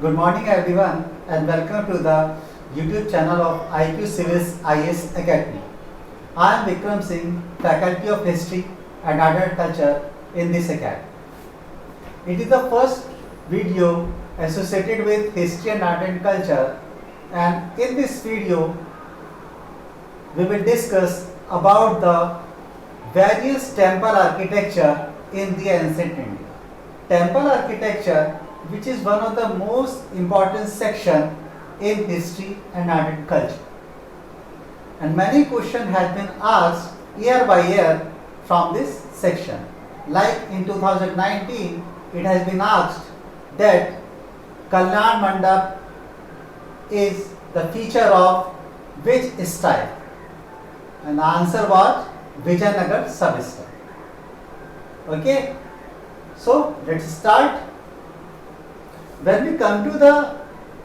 Good morning everyone and welcome to the YouTube channel of IQ Civils IS Academy. I am Vikram Singh, Faculty of History and Adult Culture in this academy. It is the first video associated with history and art and culture, and in this video we will discuss about the various temple architecture in the ancient India. Temple architecture, which is one of the most important section in history and art and culture. And many questions have been asked year by year from this section. Like in 2019, it has been asked that Kalyan Mandap is the feature of which style? And the answer was Vijayanagar sub-style. Okay, so let's start. When we come to the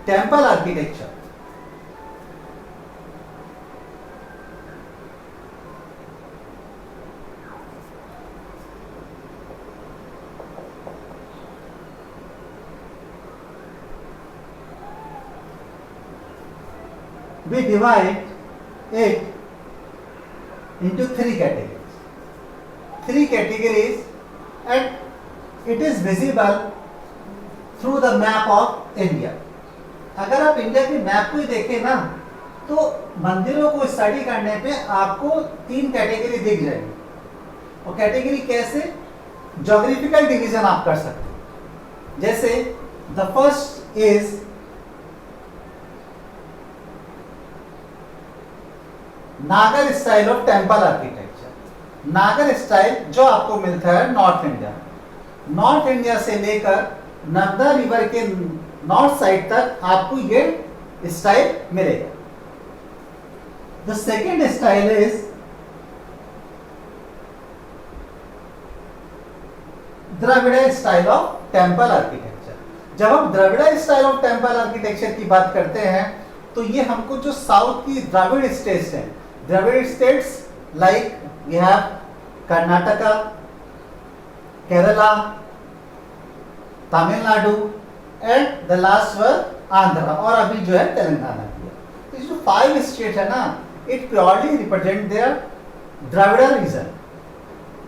temple architecture, we divide it into three categories. Three categories, and it is visible through the map of India. अगर आप India के map को ही देखें ना, तो मंदिरों को study करने पे आपको तीन कैटेगरी दिख जाएगी. और कैटेगरी कैसे? ज्योग्राफिकल डिवीजन आप कर सकते हैं. जैसे द फर्स्ट इज नागर स्टाइल ऑफ टेम्पल आर्किटेक्चर. नागर स्टाइल जो आपको मिलता है नॉर्थ इंडिया. नॉर्थ इंडिया से लेकर नर्मदा रिवर के नॉर्थ साइड तक आपको ये स्टाइल मिलेगा. The second style is Dravida style of temple architecture. जब हम Dravida style of temple architecture की बात करते हैं तो ये हमको जो साउथ की द्रविड़ स्टेट्स हैं, Dravid states like we have Karnataka, Kerala, Tamil Nadu and the last one Andhra, और अभी जो है तेलंगाना की. ये जो 5 स्टेट है ना, it purely represent their Dravida region.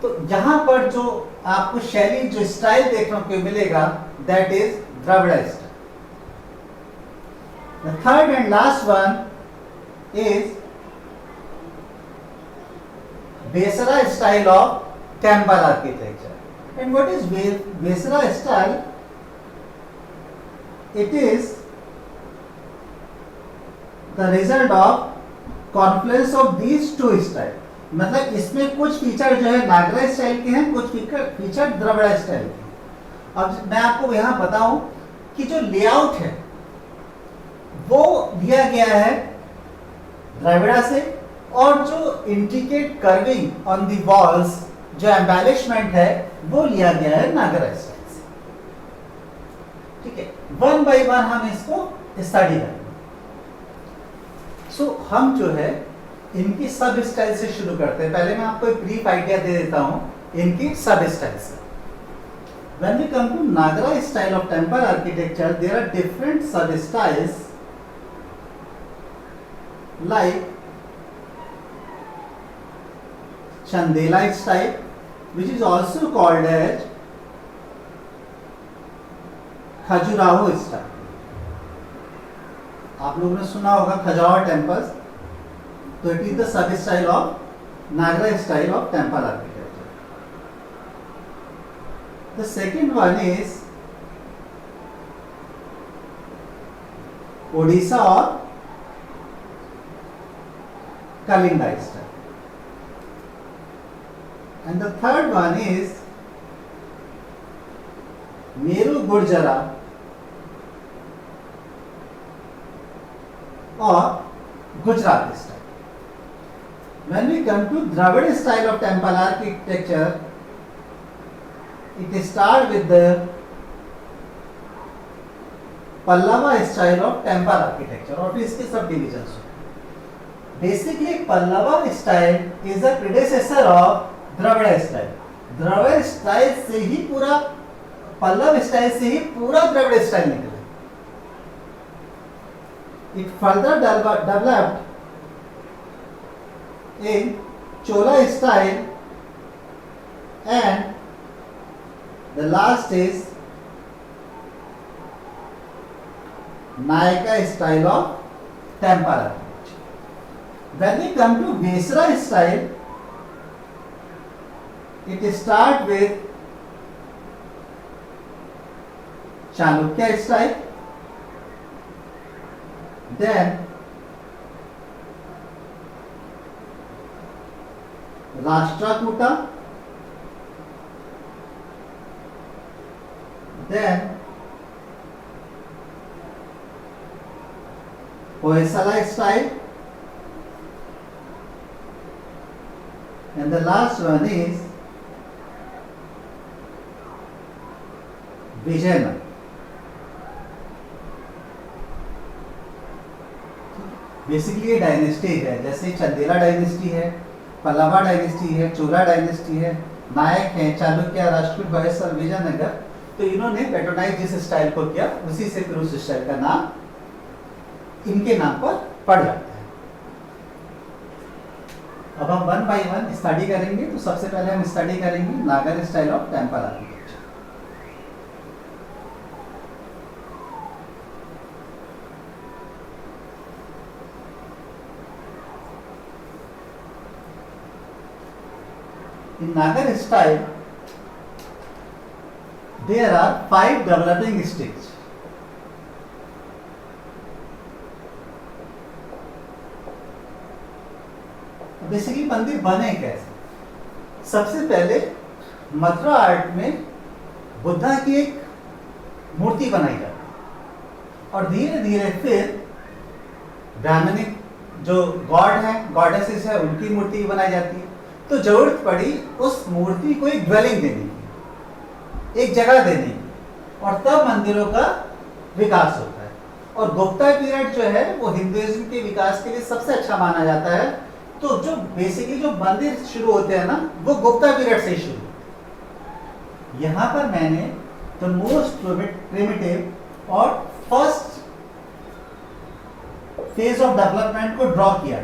तो यहाँ पर जो आपको शैली जो स्टाइल देखने को मिलेगा that is Dravida style. The third and last one is Vesara style of temple architecture. And what is Vesara style? It is the result of confluence of these two styles. मतलब इसमें कुछ फीचर जो है नागरा स्टाइल के हैं, कुछ फीचर द्रविड़ स्टाइल के. अब मैं आपको यहाँ बताऊं कि जो लेआउट है वो दिया गया है द्रविड़ा से, और जो intricate curving on the walls, जो एम्बेलिशमेंट है, वो लिया गया है नागरा स्टाइल से. ठीक है, वन बाय वन हम इसको स्टडी करेंगे. सो हम जो है इनकी सब स्टाइल से शुरू करते हैं. पहले मैं आपको एक ब्रीफ आइडिया दे देता हूं इनकी सब स्टाइल से. When we come to Nagara style of temple architecture, there are different sub styles like Chandela style, which is also called as Khajuraho style. आप लोगों ने सुना होगा खजुराहो टेम्पल्स. तो it is the sub style of Nagara style of temple architecture. The second one is Odisha or Kalinga style. And the third one is Meru Gurjara or Gujarat style. When we come to Dravid style of temple architecture, it starts with the Pallava style of temple architecture, और फिर इसके सब divisions. Basically, Pallava style is a predecessor of Dravida style. Dravida style से ही पूरा Pallava style से ही पूरा द्रविड़ स्टाइल निकला. It further developed in Chola style, and the last is Nayaka style of temple architecture. When we come to Vesara style, it starts with Chalukya style, then Rashtrakuta, then Hoysala style, and the last one is Vijayanagar. Basically ये dynasty है, जैसे Chandela dynasty है, Pallava dynasty है, चोला dynasty है, नायक है, चालुक्य, राष्ट्रकूट, होयसल, विजयनगर, तो इन्होंने patronise जिस स्टाइल को किया उसी से फिर उस स्टाइल का नाम इनके नाम पर पड़ जाता है। अब हम वन बाय वन स्टडी करेंगे। तो सबसे पहले हम स्टडी करेंगे नागर style of temple architecture. In Nagar style, there are 5 developing stages. Basically मंदिर बने कैसे? सबसे पहले मथुरा आर्ट में बुद्धा की एक मूर्ति बनाई जाती है और धीरे धीरे फिर ब्राह्मणिक जो गॉड है, गॉडेसेस है, उनकी मूर्ति बनाई जाती है। तो जरूरत पड़ी उस मूर्ति को एक ड्वेलिंग देने की, एक जगह देने की, और तब मंदिरों का विकास होता है। और गुप्ता पीरियड जो है वो हिंदुइज्म के विकास के लिए सबसे अच्छा माना जाता है। तो जो बेसिकली जो मंदिर शुरू होते हैं ना, वो गुप्ता पीरियड से शुरू होते हैं। यहाँ पर मैंने द मोस्ट प्रिमिटिव और फर्स्ट फेज ऑफ डेवलपमेंट को ड्रॉ किया।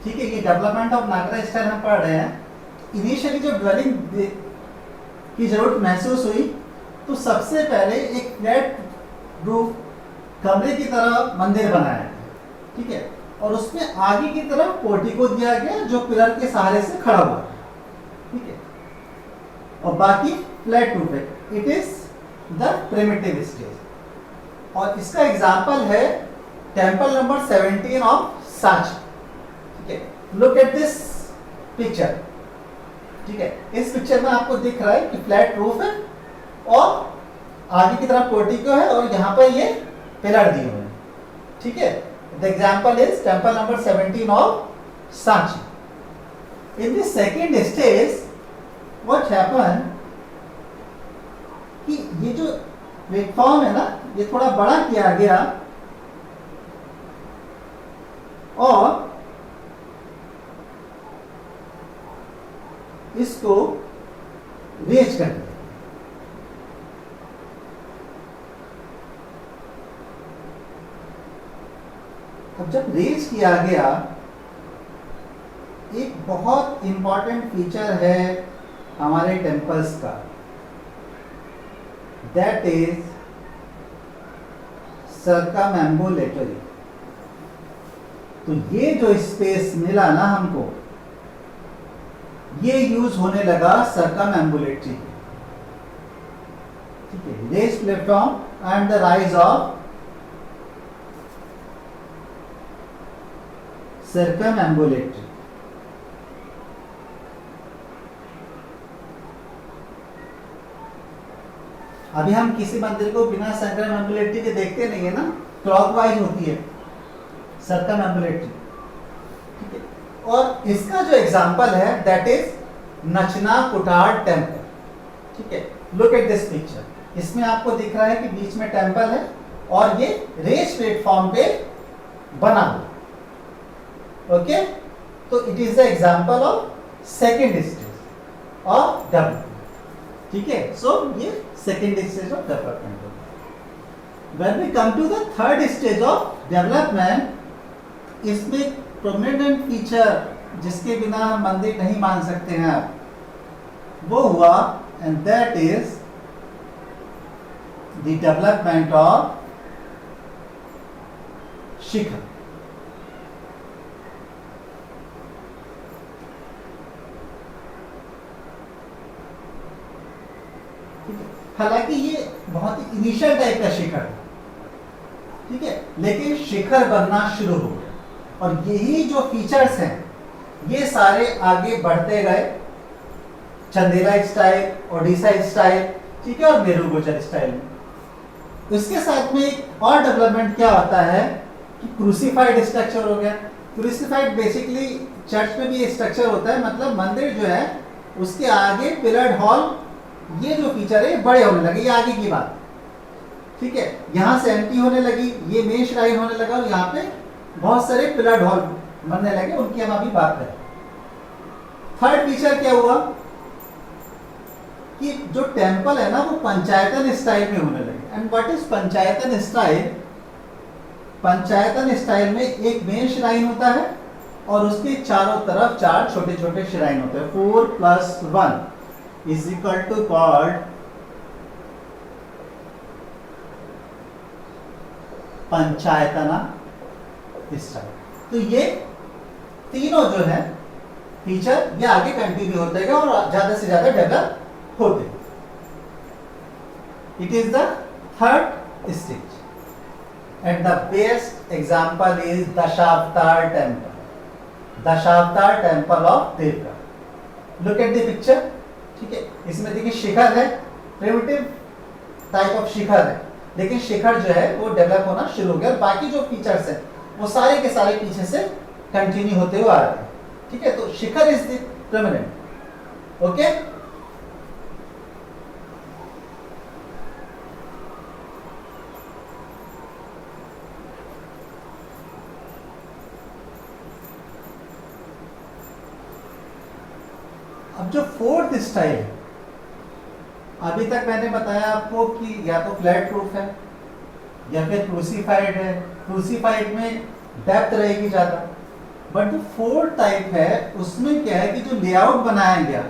ठीक है, ये डेवलपमेंट ऑफ नागरा स्टाइल हम पढ़ रहे हैं। इनिशियली जब ड्वेलिंग की जरूरत महसूस हुई तो सबसे पहले एक फ्लैट रूफ कमरे की तरह मंदिर बनाया गया। ठीक है, और उसमें आगे की तरफ पोर्टिको दिया गया जो पिलर के सहारे से खड़ा हुआ है। ठीक है, और बाकी फ्लैट रूफ है। It is the primitive stage. और इसका एग्जांपल है temple number 17 of Sanchi. Look at this picture. ठीक है, इस पिक्चर में आपको दिख रहा है कि फ्लैट रूफ है और आगे की तरफ पोर्टिको है और यहाँ पर ये पिलर दिए हुए हैं। ठीक है, the example is temple number 17 of Sanchi. In the second stage what happen कि ये जो प्लेटफॉर्म है ना, ये थोड़ा बड़ा किया गया और इसको रेज कर दिया। अब जब रेज किया गया, एक बहुत इंपॉर्टेंट फीचर है हमारे टेम्पल्स का, दैट इज सर्कमएम्बुलेटरी। तो ये जो स्पेस मिला ना हमको, ये यूज होने लगा सर्कमएम्बुलेटरी। ठीक है, raised platform and the rise of circumambulatory. अभी हम किसी मंदिर को बिना सर्कमएम्बुलेटरी के देखते नहीं है ना, क्लॉकवाइज होती है सर्कमएम्बुलेटरी। ठीक है, और इसका जो एग्जांपल है दैट इज नचना कुटार टेम्पल। ठीक है, लुक एट दिस पिक्चर। इसमें आपको दिख रहा है कि बीच में टेम्पल है और ये रेस प्लेटफॉर्म पे बना हुआ। ओके, तो it is the example of second stage of development. ठीक है, सो ये सेकेंड स्टेज ऑफ डेवलपमेंट होगा। When we come to the third stage of development, इसमें प्रोमिनेंट फीचर जिसके बिना हम मंदिर नहीं मान सकते हैं आप, वो हुआ and that is the development of shikhara. हालांकि ये बहुत ही इनिशियल टाइप का शिखर है, ठीक है, लेकिन शिखर बनना शुरू हो गया और यही जो फीचर्स हैं ये सारे आगे बढ़ते गए. चंदेला स्टाइल, ओडिशा स्टाइल, ठीक है, और मेरुगुजर स्टाइल में. इसके साथ में एक और डेवलपमेंट क्या होता है कि क्रूसिफाइड स्ट्रक्चर हो गया. क्रूसिफाइड बेसिकली चर्च में भी ये स्ट्रक्चर होता है, मतलब मंदिर जो है उसके आगे पिलर्ड हॉल, ये जो फीचर है बड़े होने लगे, ये आगे की बात, ठीक है. यहां से एंट्री होने लगी, ये मेन श्राइन होने लगा और यहाँ पे बहुत सारे पिलर्ड हॉल बनने लगे, उनकी हम अभी बात करें. थर्ड फीचर क्या हुआ कि जो टेंपल है ना वो पंचायतन स्टाइल में होने लगे. And what is panchayatana style? Panchayatana style में एक मेन श्राइन होता है और उसके चारों तरफ 4 छोटे छोटे श्राइन होते हैं. 4 + 1 is equal to called panchayatana style. तो ये तीनों जो है फीचर ये आगे कंटिन्यू होते गए और ज्यादा से ज्यादा डेवलप होते. It is the third stage and the best example is Dashavatara temple. Dashavatara temple of देवका. लुक एट द पिक्चर, ठीक है. इसमें देखिए शिखर है, प्रिमिटिव टाइप ऑफ शिखर है, लेकिन शिखर जो है वो डेवलप होना शुरू हो गया और बाकी जो फीचर्स हैं वो सारे के सारे पीछे से कंटिन्यू होते हुए आ रहे हैं, ठीक है. तो शिखर इज द प्रिमिनेंट. ओके, अब जो फोर्थ स्टाइल है, अभी तक मैंने बताया आपको कि या तो फ्लैट रूफ है या फिर क्रूसिफाइड है. क्रूसिफाइड में डेप्थ रहेगी ज्यादा, बट जो फोर्थ टाइप है उसमें क्या है कि जो लेआउट बनाया गया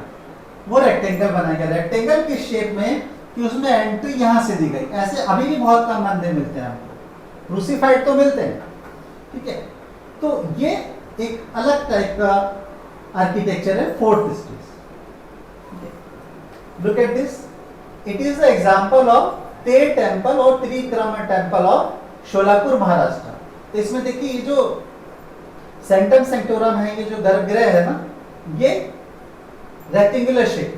वो रेक्टेंगल बनाया गया. रेक्टेंगल के शेप में कि उसमें एंट्री यहां से दी गई. ऐसे अभी भी बहुत कम मंदिर मिलते हैं आपको, क्रूसिफाइड तो मिलते हैं, ठीक है. तो ये एक अलग टाइप का आर्किटेक्चर है fourth stage. Look at this. It is the example of Te temple और त्रिक्रम टेम्पल ऑफ शोलापुर महाराष्ट्र. तो इसमें देखिए ये जो सेंटम सेंटोरम है, ये जो गर्भगृह है ना, ये rectangular shape.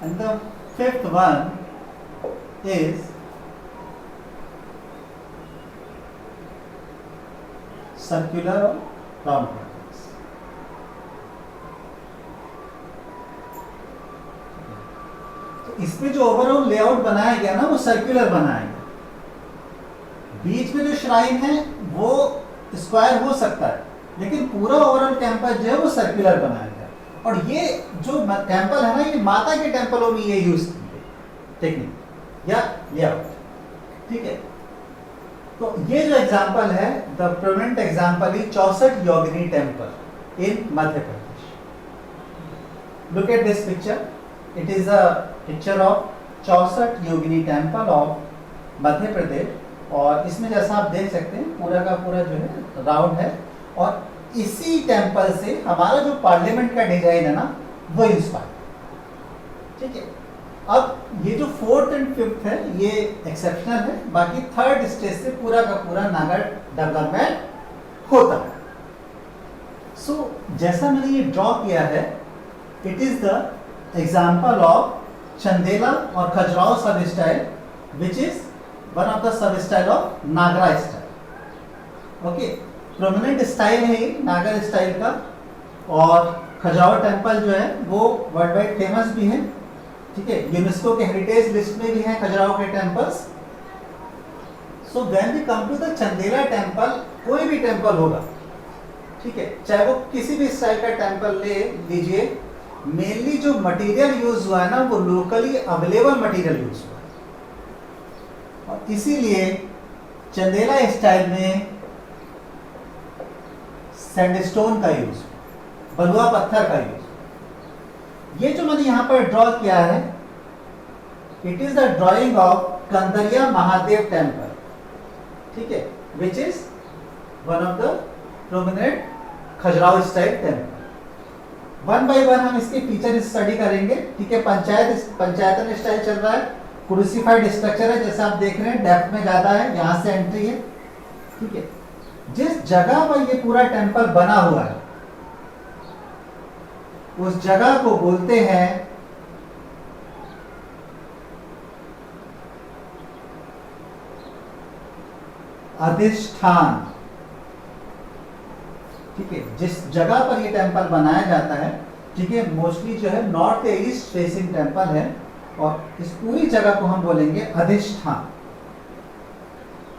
And the fifth one is circular or round temples. तो इसमें जो ओवरऑल लेआउट बनाया गया ना वो सर्कुलर बनाया गया. बीच में जो श्राइन है वो स्क्वायर हो सकता है, लेकिन पूरा ओवरऑल कैंपस जो है वो सर्कुलर बनाया गया. और ये जो टेंपल है ना, ये माता के टेंपलों में ये यूज की गई टेक्निक या लेआउट, ठीक है. तो ये जो एग्जांपल है, the prominent example is 64 Yogini temple in Madhya Pradesh. Look at this picture. It is a picture of 64 Yogini temple of Madhya Pradesh. और इसमें जैसा आप देख सकते हैं पूरा का पूरा जो है राउंड है और इसी टेंपल से हमारा जो पार्लियामेंट का डिजाइन है ना वो इंस्पायर, ठीक है. अब ये जो फोर्थ एंड फिफ्थ है ये एक्सेप्शनल है, बाकी थर्ड स्टेज से पूरा का पूरा नगर डेवलपमेंट होता है. सो जैसा मैंने ये ड्रॉ किया है, it is the example of Chandela और Khajuraho sub style which is one of the sub style of Nagara style. Okay, prominent style है ये नागर स्टाइल का. और खजुराहो टेम्पल जो है वो वर्ल्ड वाइड फेमस भी है, ठीक है. यूनेस्को के हेरिटेज लिस्ट में भी है खजुराहो के temples. So when we come to the Chandela temple, कोई भी टेम्पल होगा, ठीक है, चाहे वो किसी भी स्टाइल का टेम्पल ले लीजिए, मेनली जो मटेरियल यूज हुआ है ना वो लोकली अवेलेबल मटेरियल यूज हुआ है, और इसीलिए चंदेला स्टाइल में सैंडस्टोन का यूज, बलुआ पत्थर का यूज। ये जो मैंने यहां पर ड्रॉ किया है, it is the drawing of Kandariya Mahadev temple, ठीक है, विच is one of the prominent Khajuraho style temple. One by one हम इसके फीचर स्टडी करेंगे, ठीक है। पंचायतन स्टाइल चल रहा है, क्रूसिफाइड स्ट्रक्चर है, जैसे आप देख रहे हैं डेप्थ में ज्यादा है, यहां से एंट्री है, ठीक है। जिस जगह पर ये पूरा टेम्पल बना हुआ है उस जगह को बोलते हैं अधिष्ठान, ठीक है। जिस जगह पर ये टेम्पल बनाया जाता है, ठीक है, मोस्टली जो है नॉर्थ ईस्ट फेसिंग टेम्पल है, और इस पूरी जगह को हम बोलेंगे अधिष्ठान,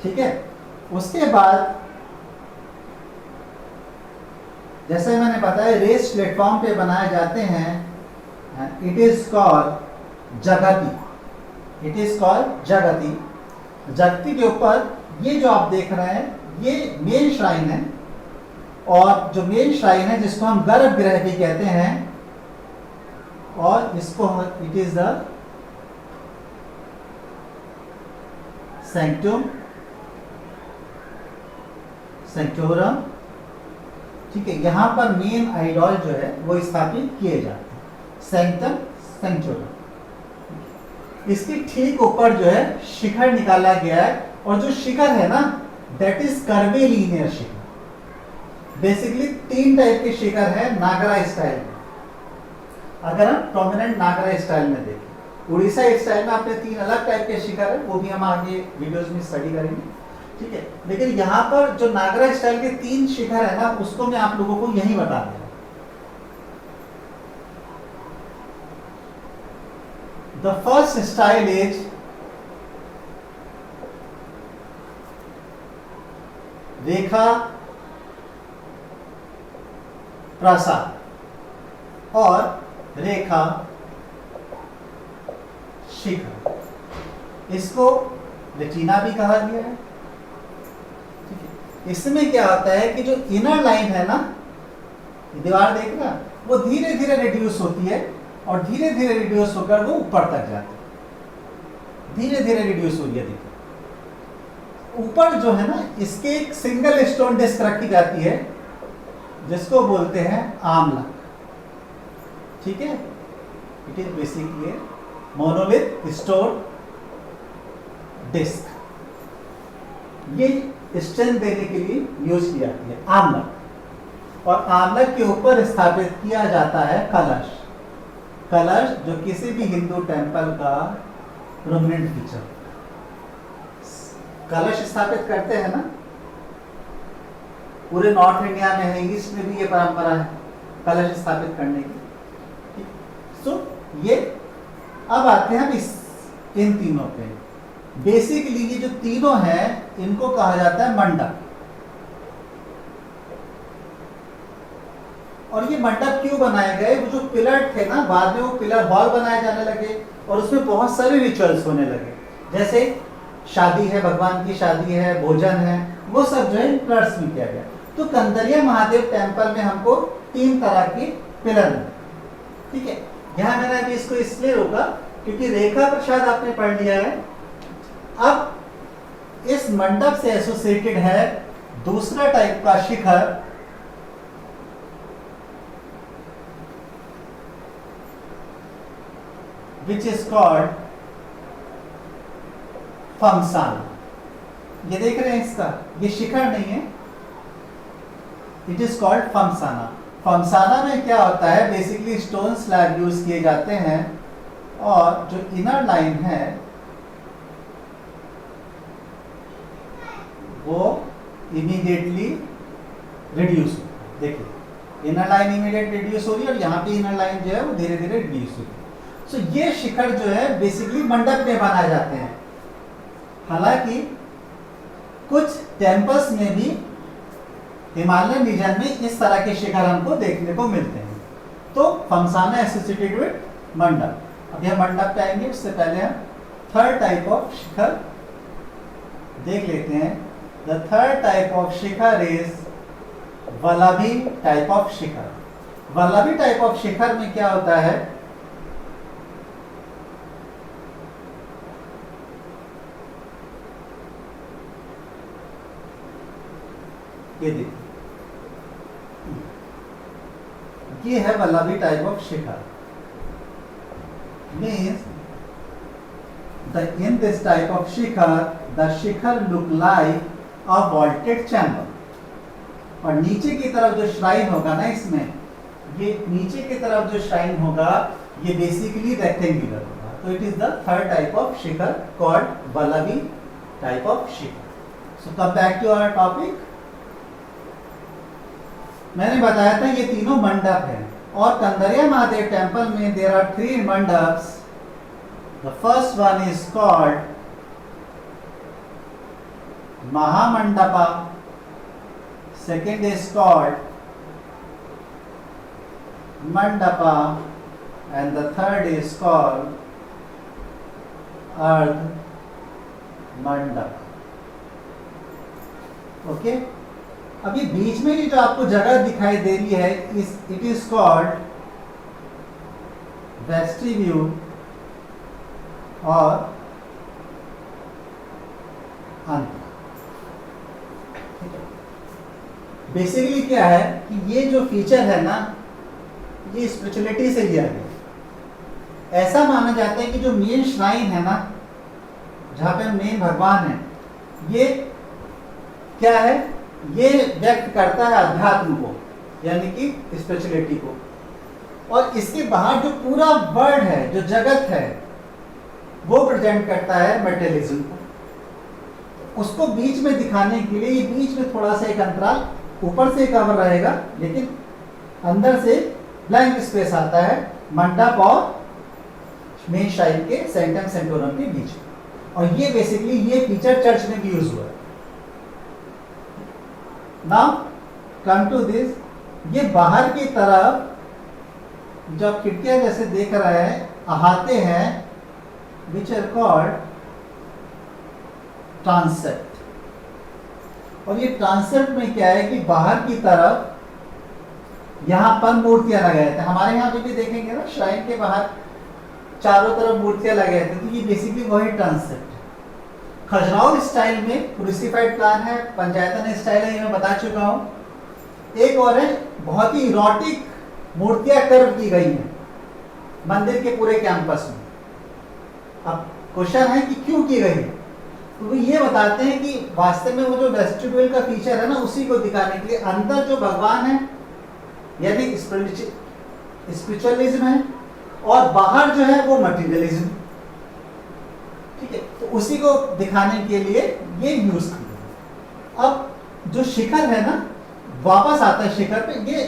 ठीक है। उसके बाद जैसे मैंने बताया रेस प्लेटफॉर्म पे बनाए जाते हैं, इट इज कॉल्ड जगती, इट इज कॉल्ड जगती। जगती के ऊपर ये जो आप देख रहे हैं ये मेन श्राइन है, और जो मेन श्राइन है जिसको हम गर्भगृह भी कहते हैं, और इसको इट इज द सैंक्टुम सैंक्टोरम, ठीक है। यहां पर मेन आइडॉल जो है वो स्थापित किए जाते हैं, सैंक्टम सैंक्टोरम। इसके ठीक ऊपर जो है शिखर निकाला गया है, और जो शिखर है ना that is curvilinear shikhara. Basically 3 type के शिखर है नागरा स्टाइल में। अगर हम प्रोमिनेंट नागरा स्टाइल में देखें, उड़ीसा स्टाइल में आपने 3 अलग टाइप के शिखर है, वो भी हम आगे वीडियोस में स्टडी करेंगे, ठीक है। लेकिन यहाँ पर जो नागरा स्टाइल के 3 शिखर है ना उसको मैं आप लोगों को यही बता दूंगा। The first style is रेखा प्रासाद और रेखा शिखर, इसको रेटिना भी कहा गया है, ठीक है। इसमें क्या होता है कि जो इनर लाइन है ना, दीवार देखना, वो धीरे धीरे रिड्यूस होती है, और धीरे धीरे रिड्यूस होकर वो ऊपर तक जाती है, धीरे धीरे रिड्यूस हो रही है। देखिए ऊपर जो है ना इसके एक सिंगल स्टोन डिस्क रखी जाती है जिसको बोलते हैं आमलक, ठीक है। It is basically monolith stone disc, ये स्ट्रेंथ देने के लिए यूज की जाती है आमलक। और आमलक के ऊपर स्थापित किया जाता है कलश, कलश जो किसी भी हिंदू टेम्पल का प्रोमिनेंट फीचर। कलश स्थापित करते हैं ना, पूरे नॉर्थ इंडिया में है, ईस्ट में भी ये परंपरा है कलश स्थापित करने की। सो ये अब आते हैं इन तीनों पे। बेसिकली ये जो तीनों हैं इनको कहा जाता है मंडप। और ये मंडप क्यों बनाए गए, वो जो पिलर थे ना बाद में वो पिलर हॉल बनाए जाने लगे, और उसमें बहुत सारे रिचुअल्स होने लगे, जैसे शादी है, भगवान की शादी है, भोजन है, वो सब जो है पिलर्स में किया गया। तो कंदरिया महादेव टेम्पल में हमको 3 तरह के पिलर हैं, ठीक है। यहाँ मैंने अभी इसको इसलिए रोका क्योंकि रेखा प्रसाद आपने पढ़ लिया है। अब इस मंडप से एसोसिएटेड है दूसरा टाइप का शिखर, विच इज कॉल्ड फमसाना। ये देख रहे हैं इसका, ये शिखर नहीं है, इट इज कॉल्ड फमसाना। फमसाना में क्या होता है, बेसिकली स्टोन स्लैब यूज किए जाते हैं, और जो इनर लाइन है वो इमीडिएटली रिड्यूस होता है। देखिए इनर लाइन इमीडिएट रिड्यूस हो रही है, और यहाँ पे इनर लाइन जो है वो धीरे धीरे रिड्यूस हो रही है। सो ये शिखर जो है बेसिकली मंडप में बनाए जाते हैं। हालांकि कुछ टेम्पल्स में भी हिमालयन रीजन में इस तरह के शिखर हमको देखने को मिलते हैं, तो फमसाना एसोसिएटेड विद मंडप। अब यह मंडप पे आएंगे, उससे पहले हम थर्ड टाइप ऑफ शिखर देख लेते हैं। The third type of shikhara is Valabhi type of shikhara. Valabhi type of shikhara में क्या होता है, ये देखिए, ये है Valabhi type of shikhara. Means in this type of shikhara the shikhara look like a vaulted chamber। और नीचे की तरफ जो श्राइन होगा ना, इसमें ये नीचे की तरफ जो श्राइन होगा ये बेसिकली रेक्टेंगुलर होगा। तो it is the third type of shikhara called Valabhi type of shikhara. So come back to our topic. मैंने बताया था ये तीनों मंडप हैं, और कंदरिया महादेव टेम्पल में there are 3 mandapas. The first one is called Mahamandapa, second is called Mandapa, and the third is called Ardh Mandapa। Okay? अब ये बीच में जो आपको जगह दिखाई दे रही है, इट इज कॉल्ड वेस्टिब्यूल और अंत। बेसिकली क्या है कि ये जो फीचर है ना, ये स्पिरिचुअलिटी से लिया गया। ऐसा माना जाता है कि जो मेन श्राइन है ना, जहां पे मेन भगवान है, ये क्या है, ये व्यक्त करता है अध्यात्म को, यानी कि स्पिरिचुअलिटी को। और इसके बाहर जो पूरा वर्ल्ड है, जो जगत है, वो प्रेजेंट करता है मटेरियलिज्म को। उसको बीच में दिखाने के लिए ये बीच में थोड़ा सा एक अंतराल, ऊपर से कवर रहेगा लेकिन अंदर से ब्लैंक स्पेस आता है मंडप और मेन श्राइन के सेंटम सेंटोरम के बीच में। और ये बेसिकली ये फीचर चर्च में भी यूज हुआ है। नाउ कम टू दिस, ये बाहर की तरफ जब खिड़कियां जैसे देख रहे हैं, अहाते हैं, which are called ट्रांसेप्ट। और ये ट्रांसेप्ट में क्या है कि बाहर की तरफ यहाँ पर मूर्तियां लगाए थे। हमारे यहाँ पे भी देखेंगे ना, श्राइन के बाहर चारों तरफ मूर्तियां लगाए थे, तो ये बेसिकली वही ट्रांसेप्ट है। खजुराहो स्टाइल में क्रूसिफाइड प्लान है, पंचायतन स्टाइल है, ये मैं बता चुका हूँ। एक और है, बहुत ही इरोटिक मूर्तियां कर्व की गई हैं मंदिर के पूरे कैंपस में। अब क्वेश्चन है कि क्यों की गई, तो वो ये बताते हैं कि वास्तव में वो जो वेस्टिब्यूल का फीचर है ना, उसी को दिखाने के लिए अंदर जो भगवान है यानी स्पिरिचुअलिज्म है, और बाहर जो है वो मटेरियलिज्म। ठीक है, तो उसी को दिखाने के लिए ये यूज किया। अब जो शिखर है ना, वापस आता है शिखर पे। ये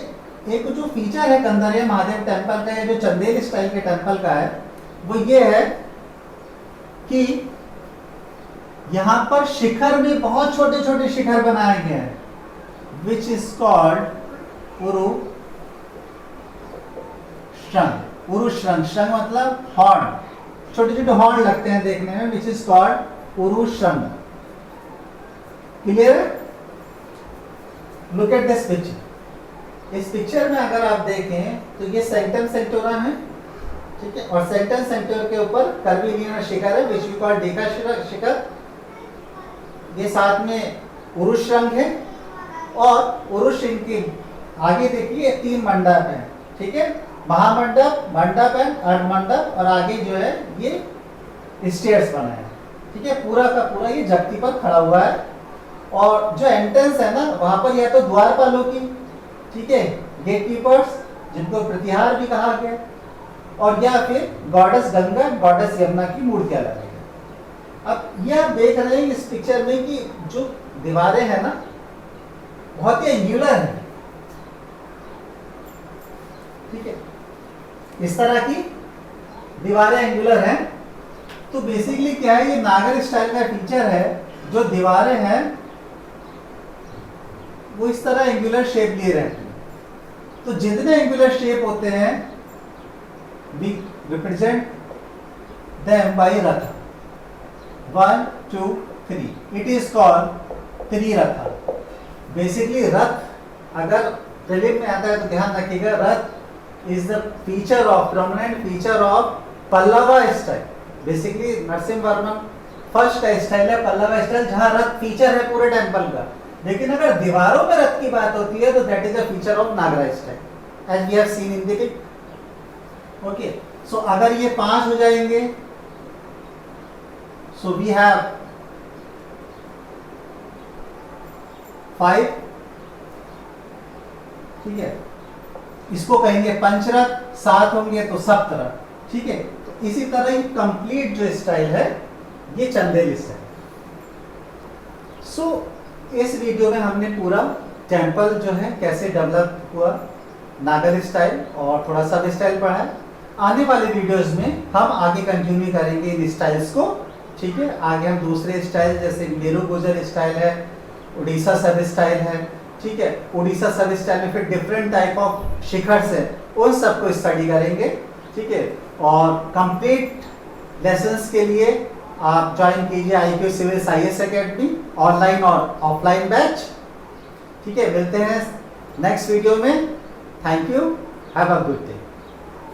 एक जो फीचर है कंदरिया महादेव टेम्पल का, या जो चंदेल स्टाइल के टेम्पल का है, वो ये है कि यहां पर शिखर में बहुत छोटे छोटे शिखर बनाए गए हैं, विच इज कॉल्ड उरु श्रंग। उरु श्रंग, श्रंग मतलब हॉर्न, छोटे छोटे हॉर्न लगते हैं देखने में, which is called uru shringa. Clear? Look at this picture. इस पिक्चर में अगर आप देखें तो ये सेंटम सेंटोरम है, ठीक है, और सेंटम सेंटर के ऊपर कर्वीलियन शिखर है, विच वी कॉल डेका शिखर। ये साथ में उरुष श्रंग है, और उरुष श्रंग के आगे देखिए 3 मंडप हैं, ठीक है, महामंडप, मंडप एंड अर्धमंडप, और आगे जो है ये स्टेयर्स बना है। ठीक है, पूरा का पूरा ये जगती पर खड़ा हुआ है। और जो एंट्रेंस है ना, वहां पर या तो द्वारपालों की, ठीक है, गेट कीपर्स जिनको प्रतिहार भी कहा गया, और या फिर गॉडेस गंगा, गॉडेस यमुना की मूर्तियां लगाई गई। अब ये आप देख रहे हैं इस पिक्चर में कि जो दीवारें हैं ना, बहुत ही एंगुलर है, ठीक है, इस तरह की दीवारें एंगुलर हैं। तो बेसिकली क्या है, ये नागर स्टाइल का फीचर है। जो दीवारें हैं वो इस तरह एंगुलर शेप लिए रहती हैं। तो जितने एंगुलर शेप होते हैं we represent them by Rath. 1 2 3 it is called त्रिरथ। Basically रथ अगर प्रीलिम में आता है तो ध्यान रखिएगा, रथ is the feature of prominent feature of Pallava style. Basically Narasimha Varman first का स्टाइल है पल्लवा स्टाइल, जहां रथ फीचर है पूरे टेंपल का। लेकिन अगर दीवारों में रथ की बात होती है तो that is the feature of Nagara style as we have seen in the pic. Okay, so अगर ये 5 हो जाएंगे, सो वी हैव 5, ठीक है। इसको कहेंगे पंचरथ, 7 होंगे तो सप्तरथ, ठीक है। तो इसी तरह ही कंप्लीट जो स्टाइल है ये चंदेल स्टाइल। सो इस वीडियो में हमने पूरा टेंपल जो है कैसे डेवलप हुआ, नागर स्टाइल और थोड़ा सब स्टाइल पढ़ा है। आने वाले वीडियोस में हम आगे कंटिन्यू करेंगे इन स्टाइल्स को, ठीक है। आगे हम दूसरे स्टाइल जैसे मेरू गुजर स्टाइल है, उड़ीसा सब स्टाइल है, ठीक है। उड़ीसा सब स्टाइल में फिर डिफरेंट टाइप ऑफ शिखर्स है, उन सबको स्टडी करेंगे, ठीक है। और कंप्लीट लेसन्स के लिए आप ज्वाइन कीजिए IQ civils IAS academy online और ऑफलाइन बैच, ठीक है। मिलते हैं नेक्स्ट वीडियो में। Thank you, have a good day.